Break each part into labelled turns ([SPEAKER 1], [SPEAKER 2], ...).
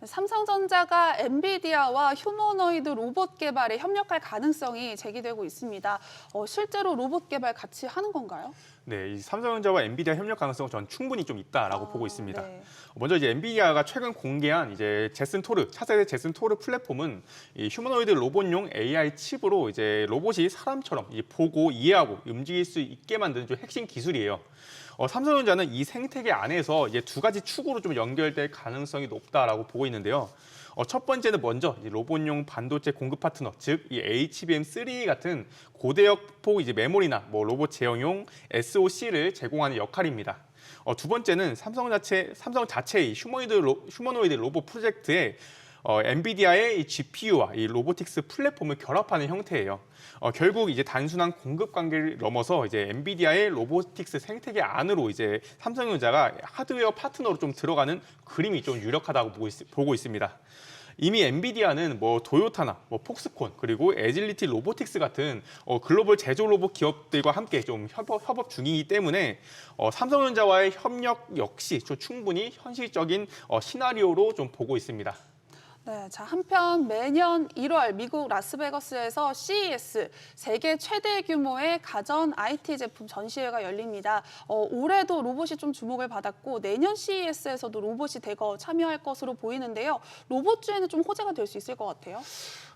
[SPEAKER 1] 삼성전자가 엔비디아와 휴머노이드 로봇 개발에 협력할 가능성이 제기되고 있습니다. 실제로 로봇 개발 같이 하는 건가요?
[SPEAKER 2] 네, 이 삼성전자와 엔비디아 협력 가능성은 전 충분히 좀 있다라고 보고 있습니다.
[SPEAKER 1] 네.
[SPEAKER 2] 먼저 이제 엔비디아가 최근 공개한 이제 제슨 토르, 차세대 제슨 토르 플랫폼은 이 휴머노이드 로봇용 AI 칩으로 이제 로봇이 사람처럼 보고 이해하고 움직일 수 있게 만드는 좀 핵심 기술이에요. 삼성전자는 이 생태계 안에서 이제 두 가지 축으로 좀 연결될 가능성이 높다라고 보고 있는데요. 첫 번째는 먼저 이 로봇용 반도체 공급 파트너, 즉 이 HBM3 같은 고대역폭 이제 메모리나 로봇 제어용 SoC를 제공하는 역할입니다. 두 번째는 삼성 자체의 휴머노이드 로봇 프로젝트에 엔비디아의 이 GPU와 이 로보틱스 플랫폼을 결합하는 형태예요. 결국 이제 단순한 공급 관계를 넘어서 이제 엔비디아의 로보틱스 생태계 안으로 이제 삼성전자가 하드웨어 파트너로 좀 들어가는 그림이 좀 유력하다고 보고 있습니다. 이미 엔비디아는 도요타나 폭스콘 그리고 에질리티 로보틱스 같은 글로벌 제조 로봇 기업들과 함께 좀 협업 중이기 때문에 삼성전자와의 협력 역시 충분히 현실적인 시나리오로 좀 보고 있습니다.
[SPEAKER 1] 네, 자, 한편 매년 1월 미국 라스베거스에서 CES, 세계 최대 규모의 가전 IT 제품 전시회가 열립니다. 올해도 로봇이 좀 주목을 받았고 내년 CES에서도 로봇이 대거 참여할 것으로 보이는데요. 로봇주에는 좀 호재가 될 수 있을 것 같아요.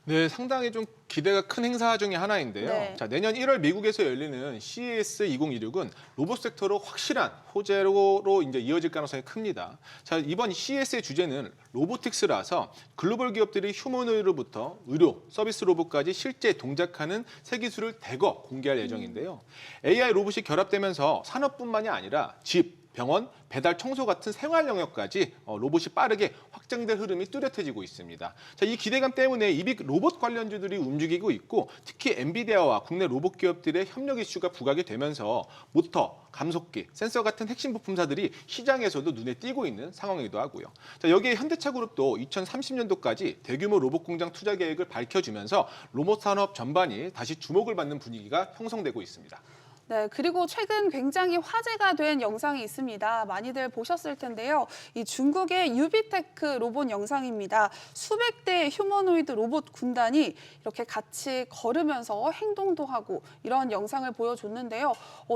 [SPEAKER 3] 네, 상당히 좀 기대가 큰 행사 중에 하나인데요.
[SPEAKER 1] 네.
[SPEAKER 3] 자, 내년 1월 미국에서 열리는 CES 2026은 로봇 섹터로 확실한 호재로 이제 이어질 가능성이 큽니다. 자, 이번 CES의 주제는 로보틱스라서 글로벌 기업들이 휴머노이드로부터 의료, 서비스 로봇까지 실제 동작하는 새 기술을 대거 공개할 예정인데요. AI 로봇이 결합되면서 산업뿐만이 아니라 집, 병원, 배달, 청소 같은 생활 영역까지 로봇이 빠르게 확장될 흐름이 뚜렷해지고 있습니다. 자, 이 기대감 때문에 이미 로봇 관련주들이 움직이고 있고 특히 엔비디아와 국내 로봇 기업들의 협력 이슈가 부각이 되면서 모터, 감속기, 센서 같은 핵심 부품사들이 시장에서도 눈에 띄고 있는 상황이기도 하고요. 자, 여기에 현대차그룹도 2030년도까지 대규모 로봇 공장 투자 계획을 밝혀주면서 로봇 산업 전반이 다시 주목을 받는 분위기가 형성되고 있습니다.
[SPEAKER 1] 네, 그리고 최근 굉장히 화제가 된 영상이 있습니다. 많이들 보셨을 텐데요. 이 중국의 유비테크 로봇 영상입니다. 수백 대의 휴머노이드 로봇 군단이 이렇게 같이 걸으면서 행동도 하고 이런 영상을 보여줬는데요.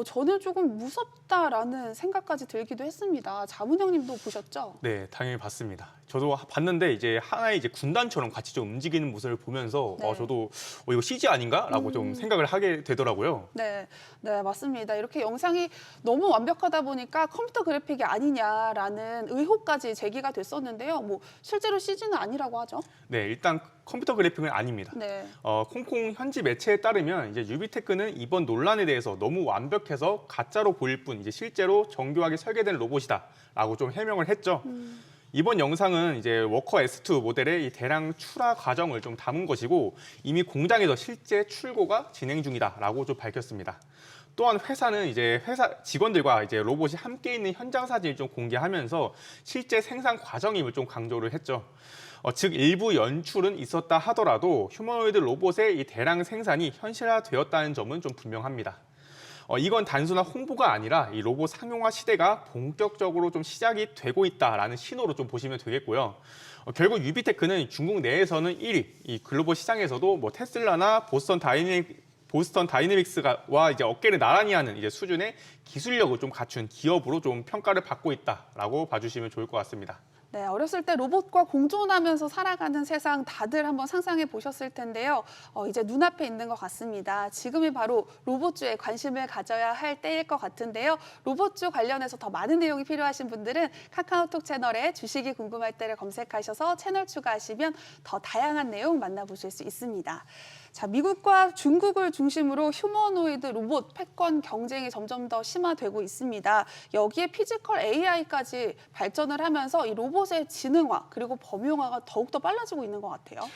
[SPEAKER 1] 저는 조금 무섭다라는 생각까지 들기도 했습니다. 자문형 님도 보셨죠?
[SPEAKER 2] 네, 당연히 봤습니다. 저도 봤는데 이제 하나의 이제 군단처럼 같이 좀 움직이는 모습을 보면서
[SPEAKER 1] 네.
[SPEAKER 2] 저도 이거 CG 아닌가라고 좀 생각을 하게 되더라고요.
[SPEAKER 1] 네, 네, 맞습니다. 이렇게 영상이 너무 완벽하다 보니까 컴퓨터 그래픽이 아니냐라는 의혹까지 제기가 됐었는데요. 실제로 CG는 아니라고 하죠.
[SPEAKER 2] 네, 일단 컴퓨터 그래픽은 아닙니다.
[SPEAKER 1] 네.
[SPEAKER 2] 콩콩 현지 매체에 따르면 이제 유비테크는 이번 논란에 대해서 너무 완벽해서 가짜로 보일 뿐 이제 실제로 정교하게 설계된 로봇이다라고 좀 해명을 했죠. 이번 영상은 이제 워커 S2 모델의 이 대량 출하 과정을 좀 담은 것이고 이미 공장에서 실제 출고가 진행 중이다라고 좀 밝혔습니다. 또한 회사는 이제 회사 직원들과 이제 로봇이 함께 있는 현장 사진을 좀 공개하면서 실제 생산 과정임을 좀 강조를 했죠. 즉 일부 연출은 있었다 하더라도 휴머노이드 로봇의 이 대량 생산이 현실화되었다는 점은 좀 분명합니다. 이건 단순한 홍보가 아니라 이 로봇 상용화 시대가 본격적으로 좀 시작이 되고 있다라는 신호로 좀 보시면 되겠고요. 결국 유비테크는 중국 내에서는 1위, 이 글로벌 시장에서도 테슬라나 보스턴 다이내믹스와 이제 어깨를 나란히 하는 이제 수준의 기술력을 좀 갖춘 기업으로 좀 평가를 받고 있다라고 봐주시면 좋을 것 같습니다.
[SPEAKER 1] 네, 어렸을 때 로봇과 공존하면서 살아가는 세상 다들 한번 상상해 보셨을 텐데요. 이제 눈앞에 있는 것 같습니다. 지금이 바로 로봇주에 관심을 가져야 할 때일 것 같은데요. 로봇주 관련해서 더 많은 내용이 필요하신 분들은 카카오톡 채널에 주식이 궁금할 때를 검색하셔서 채널 추가하시면 더 다양한 내용 만나보실 수 있습니다. 자, 미국과 중국을 중심으로 휴머노이드 로봇 패권 경쟁이 점점 더 심화되고 있습니다. 여기에 피지컬 AI까지 발전을 하면서 이 로봇의 지능화 그리고 범용화가 더욱더 빨라지고 있는 것 같아요.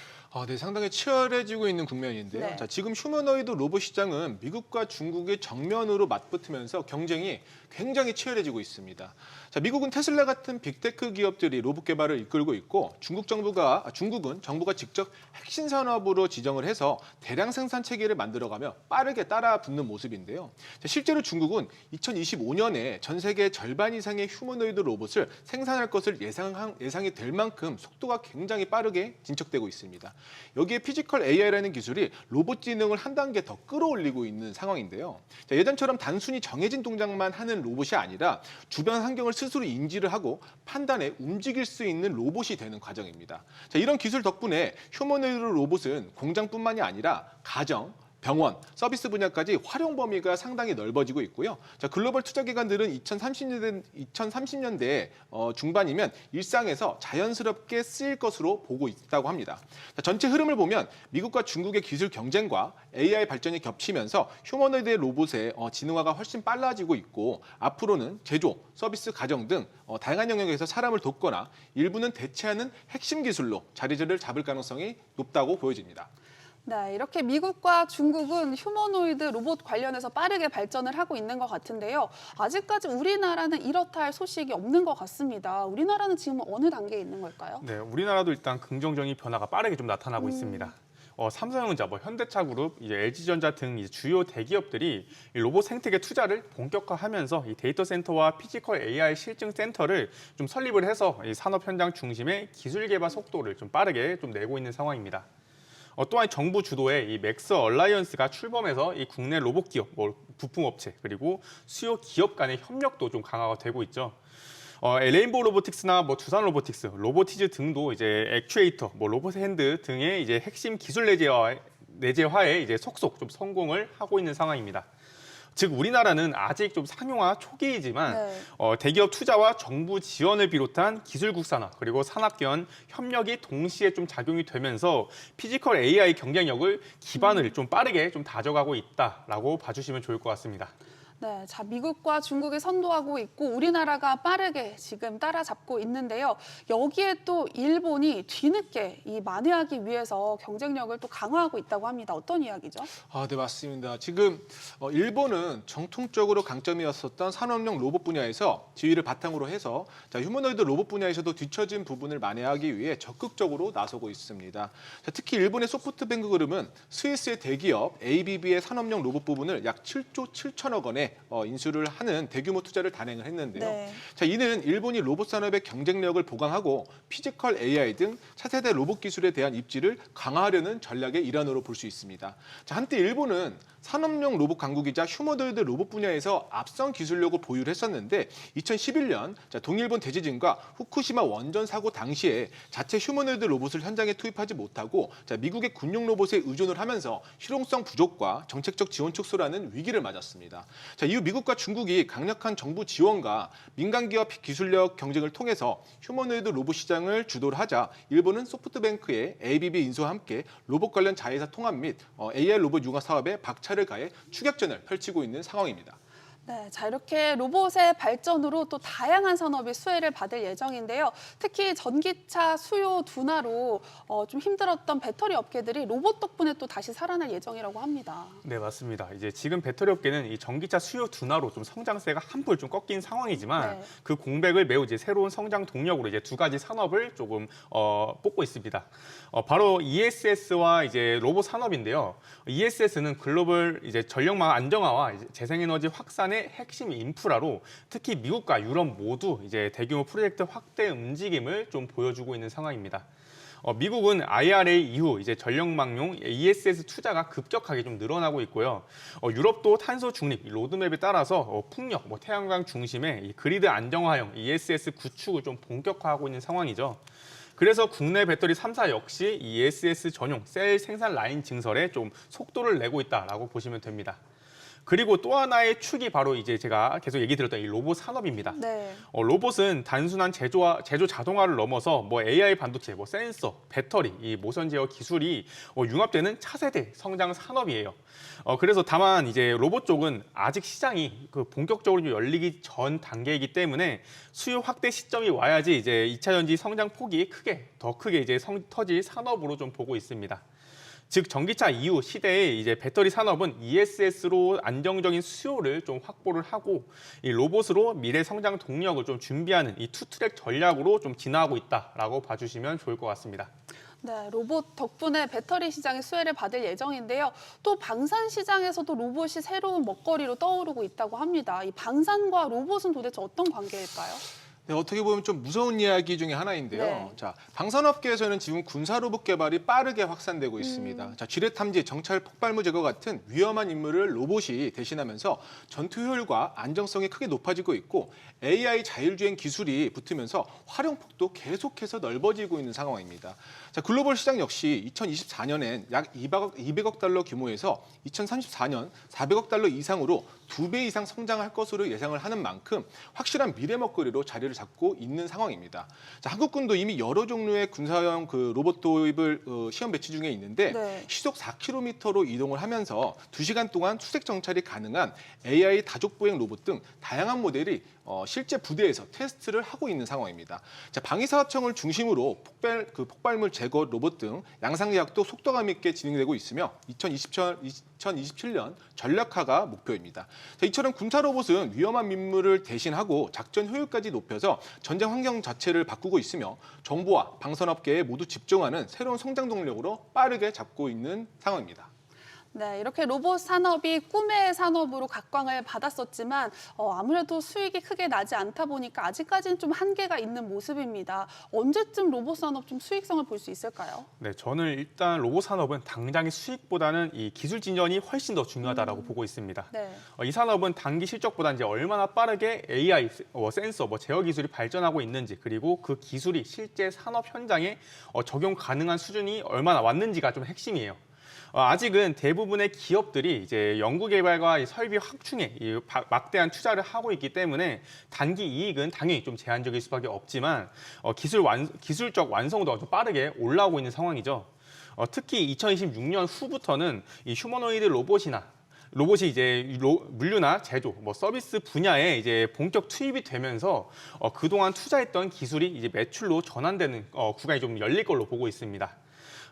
[SPEAKER 3] 네, 상당히 치열해지고 있는 국면인데요.
[SPEAKER 1] 네.
[SPEAKER 3] 자, 지금 휴머노이드 로봇 시장은 미국과 중국의 정면으로 맞붙으면서 경쟁이 굉장히 치열해지고 있습니다. 자, 미국은 테슬라 같은 빅테크 기업들이 로봇 개발을 이끌고 있고 중국은 정부가 직접 핵심 산업으로 지정을 해서 대량 생산 체계를 만들어가며 빠르게 따라 붙는 모습인데요. 실제로 중국은 2025년에 전 세계 절반 이상의 휴머노이드 로봇을 생산할 것을 예상이 될 만큼 속도가 굉장히 빠르게 진척되고 있습니다. 여기에 피지컬 AI라는 기술이 로봇 지능을 한 단계 더 끌어올리고 있는 상황인데요. 예전처럼 단순히 정해진 동작만 하는 로봇이 아니라 주변 환경을 스스로 인지를 하고 판단해 움직일 수 있는 로봇이 되는 과정입니다. 이런 기술 덕분에 휴머노이드 로봇은 공장뿐만이 아니라 가정, 병원, 서비스 분야까지 활용 범위가 상당히 넓어지고 있고요. 글로벌 투자 기관들은 2030년대 중반이면 일상에서 자연스럽게 쓰일 것으로 보고 있다고 합니다. 전체 흐름을 보면 미국과 중국의 기술 경쟁과 AI 발전이 겹치면서 휴머노이드 로봇의 지능화가 훨씬 빨라지고 있고 앞으로는 제조, 서비스, 가정 등 다양한 영역에서 사람을 돕거나 일부는 대체하는 핵심 기술로 자리를 잡을 가능성이 높다고 보여집니다.
[SPEAKER 1] 네, 이렇게 미국과 중국은 휴머노이드 로봇 관련해서 빠르게 발전을 하고 있는 것 같은데요. 아직까지 우리나라는 이렇다 할 소식이 없는 것 같습니다. 우리나라는 지금 어느 단계에 있는 걸까요?
[SPEAKER 2] 네, 우리나라도 일단 긍정적인 변화가 빠르게 좀 나타나고 있습니다. 삼성전자, 현대차그룹, LG전자 등 주요 대기업들이 이 로봇 생태계 투자를 본격화하면서 이 데이터 센터와 피지컬 AI 실증 센터를 좀 설립을 해서 이 산업 현장 중심의 기술 개발 속도를 좀 빠르게 좀 내고 있는 상황입니다. 또한 정부 주도의 이 맥스 얼라이언스가 출범해서 이 국내 로봇 기업, 부품업체 그리고 수요 기업 간의 협력도 좀 강화가 되고 있죠. 레인보우 로보틱스나 두산 로보틱스, 로보티즈 등도 이제 액추에이터, 로봇 핸드 등의 이제 핵심 기술 내재화에 이제 속속 좀 성공을 하고 있는 상황입니다. 즉 우리나라는 아직 좀 상용화 초기이지만
[SPEAKER 1] 네.
[SPEAKER 2] 대기업 투자와 정부 지원을 비롯한 기술 국산화 그리고 산업계원 협력이 동시에 좀 작용이 되면서 피지컬 AI 경쟁력을 기반을 좀 빠르게 좀 다져가고 있다라고 봐주시면 좋을 것 같습니다.
[SPEAKER 1] 네, 자, 미국과 중국이 선도하고 있고 우리나라가 빠르게 지금 따라잡고 있는데요. 여기에 또 일본이 뒤늦게 이 만회하기 위해서 경쟁력을 또 강화하고 있다고 합니다. 어떤 이야기죠?
[SPEAKER 3] 네, 맞습니다. 지금 일본은 정통적으로 강점이었었던 산업용 로봇 분야에서 지위를 바탕으로 해서 휴머노이드 로봇 분야에서도 뒤처진 부분을 만회하기 위해 적극적으로 나서고 있습니다. 특히 일본의 소프트뱅크 그룹은 스위스의 대기업 ABB의 산업용 로봇 부분을 약 7조 7천억 원에 인수를 하는 대규모 투자를 단행을 했는데요.
[SPEAKER 1] 네.
[SPEAKER 3] 이는 일본이 로봇 산업의 경쟁력을 보강하고 피지컬 AI 등 차세대 로봇 기술에 대한 입지를 강화하려는 전략의 일환으로 볼 수 있습니다. 한때 일본은 산업용 로봇 강국이자 휴머노이드 로봇 분야에서 앞선 기술력을 보유를 했었는데 2011년 동일본 대지진과 후쿠시마 원전 사고 당시에 자체 휴머노이드 로봇을 현장에 투입하지 못하고 미국의 군용 로봇에 의존을 하면서 실용성 부족과 정책적 지원 축소라는 위기를 맞았습니다. 이후 미국과 중국이 강력한 정부 지원과 민간 기업 기술력 경쟁을 통해서 휴머노이드 로봇 시장을 주도를 하자 일본은 소프트뱅크의 ABB 인수와 함께 로봇 관련 자회사 통합 및 AI 로봇 융화 사업에 박차를 가해 추격전을 펼치고 있는 상황입니다.
[SPEAKER 1] 네, 자, 이렇게 로봇의 발전으로 또 다양한 산업이 수혜를 받을 예정인데요. 특히 전기차 수요 둔화로 좀 힘들었던 배터리 업계들이 로봇 덕분에 또 다시 살아날 예정이라고 합니다.
[SPEAKER 2] 네, 맞습니다. 이제 지금 배터리 업계는 이 전기차 수요 둔화로 좀 성장세가 한풀 좀 꺾인 상황이지만
[SPEAKER 1] 네.
[SPEAKER 2] 그 공백을 메우 이제 새로운 성장 동력으로 이제 두 가지 산업을 조금 뽑고 있습니다. 바로 ESS와 이제 로봇 산업인데요. ESS는 글로벌 이제 전력망 안정화와 이제 재생에너지 확산의 핵심 인프라로 특히 미국과 유럽 모두 이제 대규모 프로젝트 확대 움직임을 좀 보여주고 있는 상황입니다. 미국은 IRA 이후 이제 전력망용 ESS 투자가 급격하게 좀 늘어나고 있고요. 유럽도 탄소 중립 로드맵에 따라서 풍력, 태양광 중심의 이 그리드 안정화형 ESS 구축을 좀 본격화하고 있는 상황이죠. 그래서 국내 배터리 3사 역시 ESS 전용 셀 생산 라인 증설에 좀 속도를 내고 있다라고 보시면 됩니다. 그리고 또 하나의 축이 바로 이제 제가 계속 얘기 드렸던 이 로봇 산업입니다.
[SPEAKER 1] 네.
[SPEAKER 2] 로봇은 단순한 제조 자동화를 넘어서 AI 반도체, 센서, 배터리, 이 모션 제어 기술이 융합되는 차세대 성장 산업이에요. 그래서 다만 이제 로봇 쪽은 아직 시장이 본격적으로 열리기 전 단계이기 때문에 수요 확대 시점이 와야지 이제 2차 전지 성장 폭이 더 크게 이제 터질 산업으로 좀 보고 있습니다. 즉 전기차 이후 시대에 이제 배터리 산업은 ESS로 안정적인 수요를 좀 확보를 하고 이 로봇으로 미래 성장 동력을 좀 준비하는 이 투트랙 전략으로 좀 진화하고 있다라고 봐주시면 좋을 것 같습니다.
[SPEAKER 1] 네, 로봇 덕분에 배터리 시장의 수혜를 받을 예정인데요. 또 방산 시장에서도 로봇이 새로운 먹거리로 떠오르고 있다고 합니다. 이 방산과 로봇은 도대체 어떤 관계일까요?
[SPEAKER 3] 네, 어떻게 보면 좀 무서운 이야기 중에 하나인데요.
[SPEAKER 1] 네.
[SPEAKER 3] 자, 방산업계에서는 지금 군사 로봇 개발이 빠르게 확산되고 있습니다. 자, 지뢰 탐지, 정찰 폭발물 제거 같은 위험한 임무를 로봇이 대신하면서 전투 효율과 안정성이 크게 높아지고 있고 AI 자율주행 기술이 붙으면서 활용폭도 계속해서 넓어지고 있는 상황입니다. 자, 글로벌 시장 역시 2024년엔 약 200억 달러 규모에서 2034년 400억 달러 이상으로 2배 이상 성장할 것으로 예상을 하는 만큼 확실한 미래 먹거리로 자리를 잡고 있는 상황입니다. 자, 한국군도 이미 여러 종류의 군사용 로봇 도입을 시험 배치 중에 있는데
[SPEAKER 1] 네.
[SPEAKER 3] 시속 4km로 이동을 하면서 2시간 동안 수색 정찰이 가능한 AI 다족 보행 로봇 등 다양한 모델이 실제 부대에서 테스트를 하고 있는 상황입니다. 자, 방위사업청을 중심으로 폭발물 제거 로봇 등 양상 계약도 속도감 있게 진행되고 있으며 2027년 전략화가 목표입니다. 자, 이처럼 군사 로봇은 위험한 임무를 대신하고 작전 효율까지 높여서 전쟁 환경 자체를 바꾸고 있으며 정보와 방산업계에 모두 집중하는 새로운 성장 동력으로 빠르게 잡고 있는 상황입니다.
[SPEAKER 1] 네, 이렇게 로봇 산업이 꿈의 산업으로 각광을 받았었지만 아무래도 수익이 크게 나지 않다 보니까 아직까지는 좀 한계가 있는 모습입니다. 언제쯤 로봇 산업 좀 수익성을 볼 수 있을까요?
[SPEAKER 2] 네, 저는 일단 로봇 산업은 당장의 수익보다는 이 기술 진전이 훨씬 더 중요하다라고 보고 있습니다.
[SPEAKER 1] 네.
[SPEAKER 2] 이 산업은 단기 실적보다 이제 얼마나 빠르게 AI, 센서, 제어 기술이 발전하고 있는지 그리고 그 기술이 실제 산업 현장에 적용 가능한 수준이 얼마나 왔는지가 좀 핵심이에요. 아직은 대부분의 기업들이 이제 연구개발과 설비 확충에 막대한 투자를 하고 있기 때문에 단기 이익은 당연히 좀 제한적일 수밖에 없지만 기술적 완성도가 좀 빠르게 올라오고 있는 상황이죠. 특히 2026년 후부터는 이 휴머노이드 로봇이 이제 물류나 제조, 서비스 분야에 이제 본격 투입이 되면서 그동안 투자했던 기술이 이제 매출로 전환되는 구간이 좀 열릴 걸로 보고 있습니다.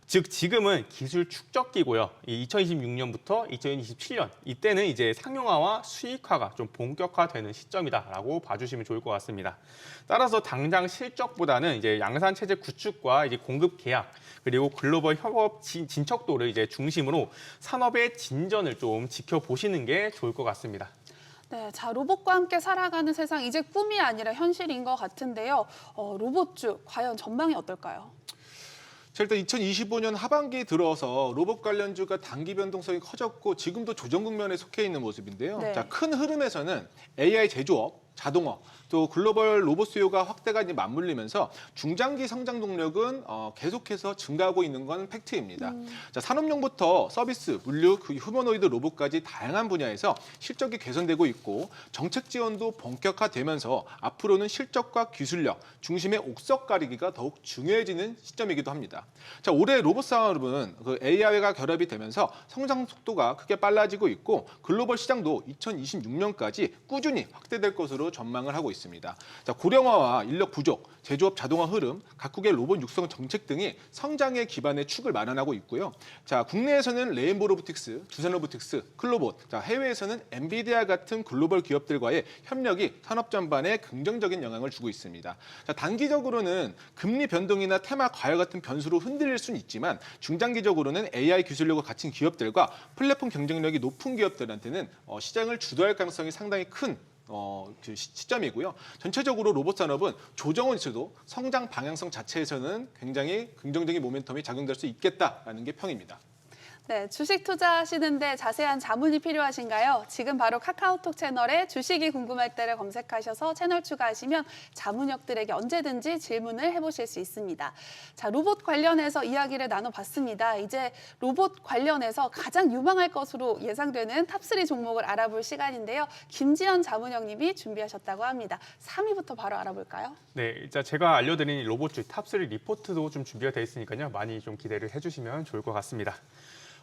[SPEAKER 2] 즉 지금은 기술 축적기고요. 2026년부터 2027년 이때는 이제 상용화와 수익화가 좀 본격화되는 시점이다라고 봐주시면 좋을 것 같습니다. 따라서 당장 실적보다는 이제 양산 체제 구축과 이제 공급 계약 그리고 글로벌 협업 진척도를 이제 중심으로 산업의 진전을 좀 지켜보시는 게 좋을 것 같습니다.
[SPEAKER 1] 네, 자, 로봇과 함께 살아가는 세상 이제 꿈이 아니라 현실인 것 같은데요. 로봇주 과연 전망이 어떨까요?
[SPEAKER 3] 자, 일단 2025년 하반기에 들어서 로봇 관련주가 단기 변동성이 커졌고 지금도 조정 국면에 속해 있는 모습인데요.
[SPEAKER 1] 네.
[SPEAKER 3] 자, 큰 흐름에서는 AI 제조업, 자동화, 또 글로벌 로봇 수요가 확대가 이제 맞물리면서 중장기 성장 동력은 계속해서 증가하고 있는 건 팩트입니다. 자, 산업용부터 서비스, 물류, 휴머노이드 로봇까지 다양한 분야에서 실적이 개선되고 있고 정책 지원도 본격화되면서 앞으로는 실적과 기술력 중심의 옥석 가리기가 더욱 중요해지는 시점이기도 합니다. 자, 올해 로봇 산업은 AI가 결합이 되면서 성장 속도가 크게 빨라지고 있고 글로벌 시장도 2026년까지 꾸준히 확대될 것으로 전망을 하고 있습니다. 자, 고령화와 인력 부족, 제조업 자동화 흐름, 각국의 로봇 육성 정책 등이 성장의 기반의 축을 마련하고 있고요. 자, 국내에서는 레인보우 로보틱스, 두산 로보틱스, 클로봇, 자, 해외에서는 엔비디아 같은 글로벌 기업들과의 협력이 산업 전반에 긍정적인 영향을 주고 있습니다. 자, 단기적으로는 금리 변동이나 테마 과열 같은 변수로 흔들릴 수는 있지만 중장기적으로는 AI 기술력을 갖춘 기업들과 플랫폼 경쟁력이 높은 기업들한테는 시장을 주도할 가능성이 상당히 큰 시점이고요. 전체적으로 로봇 산업은 조정은 있어도 성장 방향성 자체에서는 굉장히 긍정적인 모멘텀이 작용될 수 있겠다라는 게 평입니다.
[SPEAKER 1] 네, 주식 투자하시는데 자세한 자문이 필요하신가요? 지금 바로 카카오톡 채널에 주식이 궁금할 때를 검색하셔서 채널 추가하시면 자문역들에게 언제든지 질문을 해보실 수 있습니다. 자, 로봇 관련해서 이야기를 나눠봤습니다. 이제 로봇 관련해서 가장 유망할 것으로 예상되는 탑3 종목을 알아볼 시간인데요. 김지현 자문역님이 준비하셨다고 합니다. 3위부터 바로 알아볼까요?
[SPEAKER 2] 네, 일단 제가 알려드린 로봇주 탑3 리포트도 좀 준비가 되어 있으니까요. 많이 좀 기대를 해주시면 좋을 것 같습니다.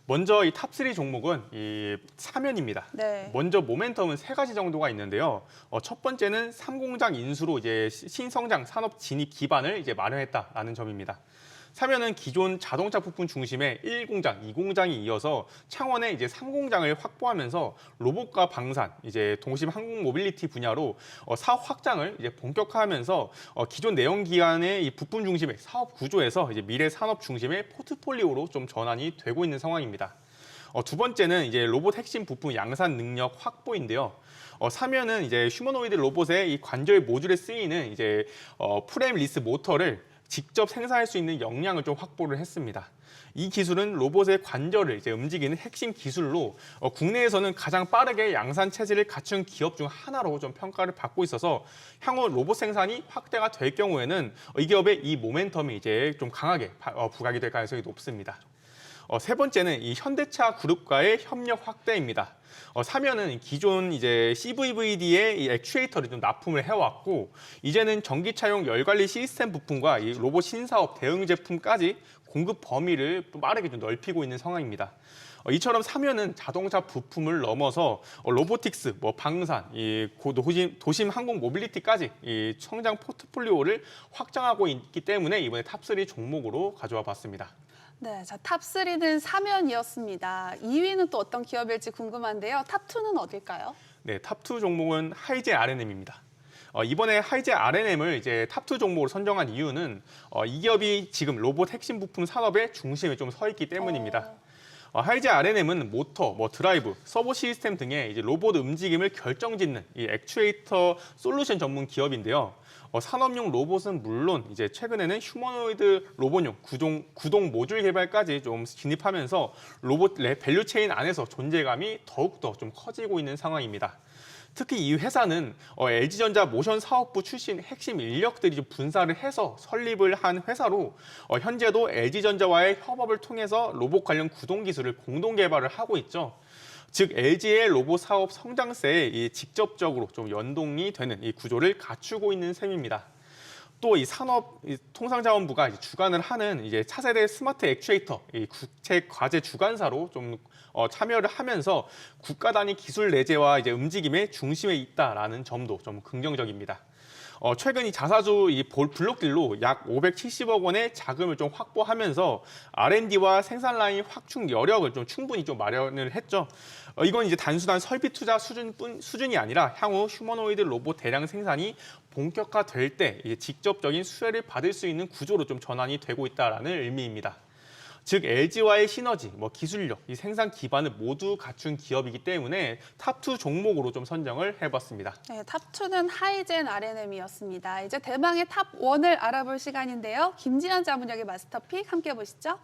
[SPEAKER 2] 먼저 이 탑3 종목은 이 사면입니다.
[SPEAKER 1] 네.
[SPEAKER 2] 먼저 모멘텀은 세 가지 정도가 있는데요. 첫 번째는 3공장 인수로 이제 신성장 산업 진입 기반을 이제 마련했다라는 점입니다. 사면은 기존 자동차 부품 중심의 1공장, 2공장이 이어서 창원에 이제 3공장을 확보하면서 로봇과 방산, 이제 동심 항공 모빌리티 분야로 사업 확장을 이제 본격화하면서 기존 내연기관의 이 부품 중심의 사업 구조에서 이제 미래 산업 중심의 포트폴리오로 좀 전환이 되고 있는 상황입니다. 두 번째는 이제 로봇 핵심 부품 양산 능력 확보인데요. 사면은 이제 휴머노이드 로봇의 이 관절 모듈에 쓰이는 이제 프레임 리스 모터를 직접 생산할 수 있는 역량을 좀 확보를 했습니다. 이 기술은 로봇의 관절을 이제 움직이는 핵심 기술로 국내에서는 가장 빠르게 양산 체제를 갖춘 기업 중 하나로 좀 평가를 받고 있어서 향후 로봇 생산이 확대가 될 경우에는 이 기업의 이 모멘텀이 이제 좀 강하게 부각이 될 가능성이 높습니다. 세 번째는 이 현대차 그룹과의 협력 확대입니다. 사면은 기존 이제 CVVD의 이 액추에이터를 좀 납품을 해왔고 이제는 전기차용 열관리 시스템 부품과 이 로봇 신사업 대응 제품까지 공급 범위를 빠르게 좀 넓히고 있는 상황입니다. 이처럼 사면은 자동차 부품을 넘어서 로보틱스, 방산, 이 도심 항공 모빌리티까지 이 성장 포트폴리오를 확장하고 있기 때문에 이번에 탑3 종목으로 가져와 봤습니다.
[SPEAKER 1] 네, 자, 탑3는 사면이었습니다. 2위는 또 어떤 기업일지 궁금한데요. 탑2는 어딜까요?
[SPEAKER 2] 네, 탑2 종목은 하이젠 R&M입니다. 이번에 하이젠 R&M을 이제 탑2 종목으로 선정한 이유는 이 기업이 지금 로봇 핵심 부품 산업의 중심에 좀 서 있기 때문입니다. 하이젠 R&M은 모터, 드라이브, 서버 시스템 등의 이제 로봇 움직임을 결정짓는 이 액추에이터 솔루션 전문 기업인데요. 산업용 로봇은 물론 이제 최근에는 휴머노이드 로봇용 구동 모듈 개발까지 좀 진입하면서 로봇 밸류 체인 안에서 존재감이 더욱더 좀 커지고 있는 상황입니다. 특히 이 회사는 LG전자 모션 사업부 출신 핵심 인력들이 좀 분사를 해서 설립을 한 회사로 현재도 LG전자와의 협업을 통해서 로봇 관련 구동 기술을 공동 개발을 하고 있죠. 즉 LG의 로봇 사업 성장세에 직접적으로 좀 연동이 되는 이 구조를 갖추고 있는 셈입니다. 또 이 산업통상자원부가 주관을 하는 이제 차세대 스마트 액추에이터 이 국책 과제 주관사로 좀 참여를 하면서 국가 단위 기술 내재와 이제 움직임의 중심에 있다라는 점도 좀 긍정적입니다. 최근 이 자사주 이 블록딜로 약 570억 원의 자금을 좀 확보하면서 R&D와 생산 라인 확충 여력을 좀 충분히 좀 마련을 했죠. 이건 이제 단순한 설비 투자 수준이 아니라 향후 휴머노이드 로봇 대량 생산이 본격화될 때 직접적인 수혜를 받을 수 있는 구조로 좀 전환이 되고 있다라는 의미입니다. 즉 LG와의 시너지, 기술력, 이 생산 기반을 모두 갖춘 기업이기 때문에 탑2 종목으로 좀 선정을 해봤습니다.
[SPEAKER 1] 네, 탑2는 하이젠 R&M이었습니다. 이제 대망의 탑1을 알아볼 시간인데요. 김지현 자문역의 마스터픽 함께 보시죠.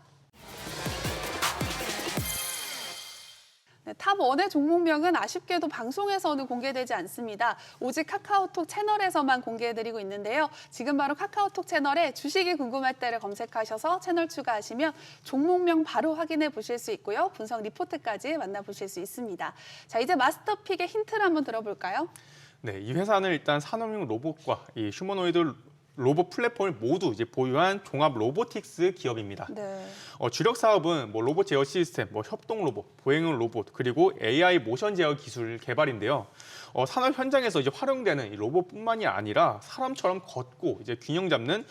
[SPEAKER 1] 네, 탑1의 종목명은 아쉽게도 방송에서는 공개되지 않습니다. 오직 카카오톡 채널에서만 공개해드리고 있는데요. 지금 바로 카카오톡 채널에 주식이 궁금할 때를 검색하셔서 채널 추가하시면 종목명 바로 확인해 보실 수 있고요. 분석 리포트까지 만나보실 수 있습니다. 자, 이제 마스터픽의 힌트를 한번 들어볼까요?
[SPEAKER 2] 네, 이 회사는 일단 산업용 로봇과 이 휴머노이드 로봇 플랫폼을 모두 이제 보유한 종합 로보틱스 기업입니다.
[SPEAKER 1] 네.
[SPEAKER 2] 주력 사업은 로봇 제어 시스템, 협동 로봇, 보행용 로봇, 그리고 AI 모션 제어 기술 개발인데요. 산업 현장에서 이제 활용되는 이 로봇뿐만이 아니라 사람처럼 걷고 이제 균형 잡는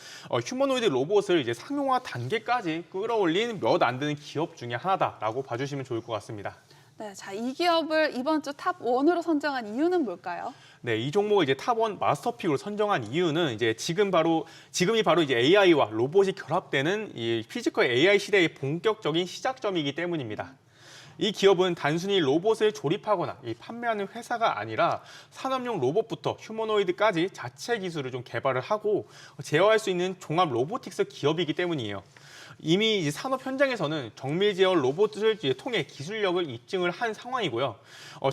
[SPEAKER 2] 휴머노이드 로봇을 이제 상용화 단계까지 끌어올린 몇 안 되는 기업 중에 하나다라고 봐주시면 좋을 것 같습니다.
[SPEAKER 1] 네, 자, 이 기업을 이번 주 탑1으로 선정한 이유는 뭘까요?
[SPEAKER 2] 네, 이 종목을 이제 탑1 마스터픽으로 선정한 이유는 이제 지금이 바로 이제 AI와 로봇이 결합되는 이 피지컬 AI 시대의 본격적인 시작점이기 때문입니다. 이 기업은 단순히 로봇을 조립하거나 판매하는 회사가 아니라 산업용 로봇부터 휴머노이드까지 자체 기술을 좀 개발을 하고 제어할 수 있는 종합 로보틱스 기업이기 때문이에요. 이미 이제 산업 현장에서는 정밀 제어 로봇을 통해 기술력을 입증을 한 상황이고요.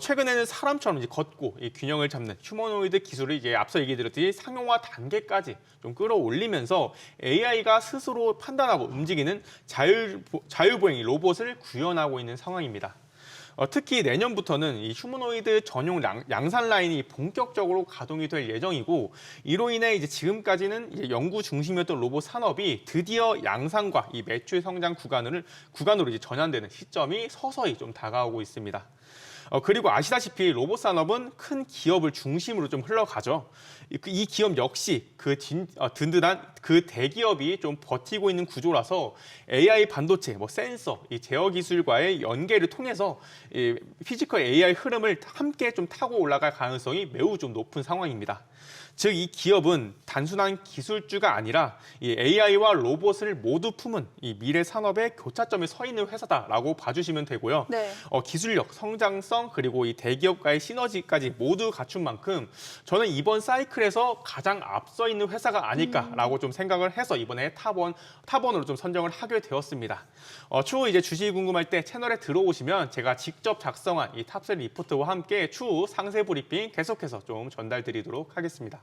[SPEAKER 2] 최근에는 사람처럼 이제 걷고 균형을 잡는 휴머노이드 기술을 이제 앞서 얘기드렸듯이 상용화 단계까지 좀 끌어올리면서 AI가 스스로 판단하고 움직이는 자율보행 로봇을 구현하고 있는 상황입니다. 특히 내년부터는 이 휴머노이드 전용 양산 라인이 본격적으로 가동이 될 예정이고 이로 인해 이제 지금까지는 이제 연구 중심이었던 로봇 산업이 드디어 양산과 이 매출 성장 구간으로 이제 전환되는 시점이 서서히 좀 다가오고 있습니다. 그리고 아시다시피 로봇 산업은 큰 기업을 중심으로 좀 흘러가죠. 이 기업 역시 든든한 그 대기업이 좀 버티고 있는 구조라서 AI 반도체, 센서, 이 제어 기술과의 연계를 통해서 이 피지컬 AI 흐름을 함께 좀 타고 올라갈 가능성이 매우 좀 높은 상황입니다. 즉, 이 기업은 단순한 기술주가 아니라 이 AI와 로봇을 모두 품은 이 미래 산업의 교차점에 서 있는 회사다라고 봐주시면 되고요.
[SPEAKER 1] 네.
[SPEAKER 2] 기술력, 성장성, 그리고 이 대기업과의 시너지까지 모두 갖춘 만큼 저는 이번 사이클에서 가장 앞서 있는 회사가 아닐까라고 좀 생각을 해서 이번에 탑원으로 좀 선정을 하게 되었습니다. 추후 이제 주식이 궁금할 때 채널에 들어오시면 제가 직접 작성한 이 탑셀 리포트와 함께 추후 상세 브리핑 계속해서 좀 전달드리도록 하겠습니다.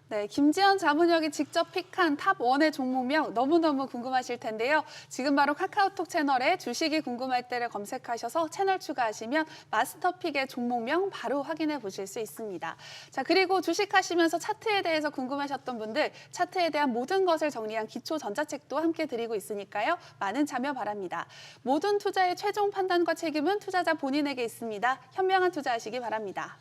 [SPEAKER 1] 네, 김지현 자문역이 직접 픽한 탑1의 종목명 너무너무 궁금하실 텐데요. 지금 바로 카카오톡 채널에 주식이 궁금할 때를 검색하셔서 채널 추가하시면 마스터픽의 종목명 바로 확인해 보실 수 있습니다. 자, 그리고 주식하시면서 차트에 대해서 궁금하셨던 분들 차트에 대한 모든 것을 정리한 기초 전자책도 함께 드리고 있으니까요. 많은 참여 바랍니다. 모든 투자의 최종 판단과 책임은 투자자 본인에게 있습니다. 현명한 투자하시기 바랍니다.